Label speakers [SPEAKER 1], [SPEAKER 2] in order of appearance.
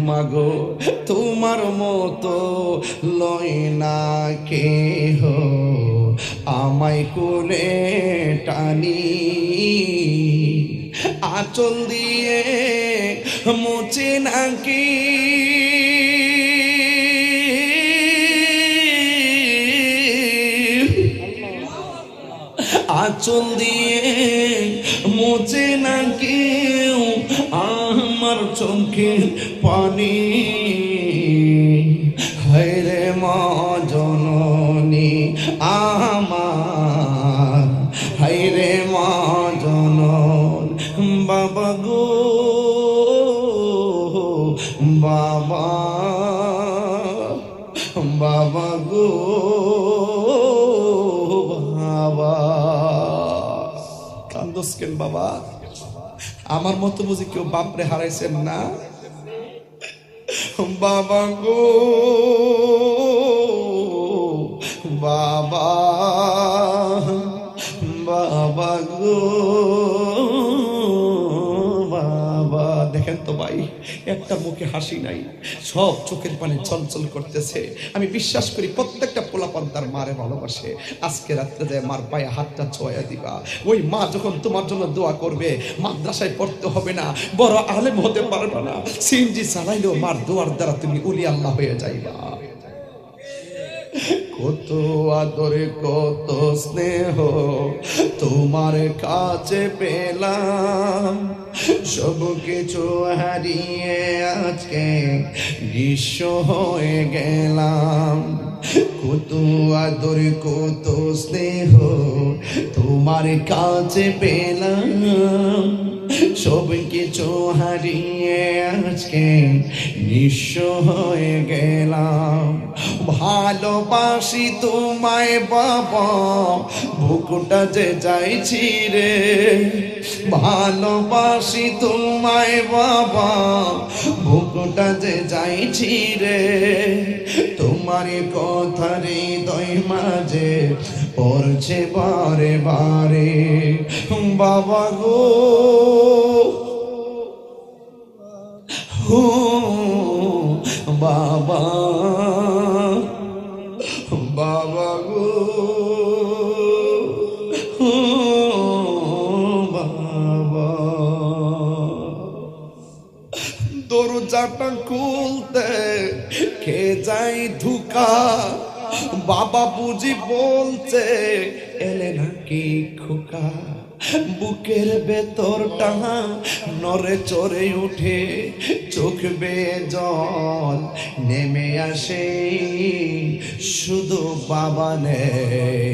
[SPEAKER 1] মাগো তোমার মতো লয় না কেহ আমায় কোলে টানি আঁচল দিয়ে মুছে নাকি আঁচল দিয়ে মুছে না কেউ আমার চোখের পানি হায়রে মা জননী আমার হায়রে মা জনন বাবা গো বাবা বাবা গো বাবা কান্দোস কেন বাবা আমার মতো বুঝি কেউ বাপরে হারাইছেন না বাবা গো বাবা বাবা গো বাবা দেখেন তো ভাই একটা মুখে হাসি নাই সব চোখের পানি চলচল করতেছে আমি বিশ্বাস করি প্রত্যেকটা পোলাপান তার মারে ভালোবাসে আজকে রাত্রে যায় মার পায়ে হাতটা ছোঁয়া দিবা ওই মা যখন তোমার জন্য দোয়া করবে মাদ্রাসায় পড়তে হবে না বড় আলেম হতে পারবে না সিএনজি চালাইলেও মার দোয়ার দ্বারা তুমি উলি আল্লাহ হয়ে যাইবা কত আদরে কত স্নেহ তোমার কাছে পেলাম সব কিছু হারিয়ে আজকে নিঃস্ব হয়ে গেলাম কত আদরে কত স্নেহ তোমার কাছে পেলাম সব কিছু হারিয়ে আজকে নিঃস্ব হয়ে গেলাম ভালোবাসি তোমায় বাবা বুকুটা যে যাইছি রে ভালোবাসি তোমায় বাবা বুকুটা যে যাইছি রে তোমার কথা হৃদয় মাঝে পড়ছে বারে বারে বাবা গো বাবা বাবা গো বাবা দরজাটা খুলতে কে যাই ধুকা বাবা বুঝি বলছে এলে নাকি খোকা বুকের ভেতরটা নড়ে চড়ে উঠে চোখ বেয়ে জল নেমে আসে শুধু বাবা নেই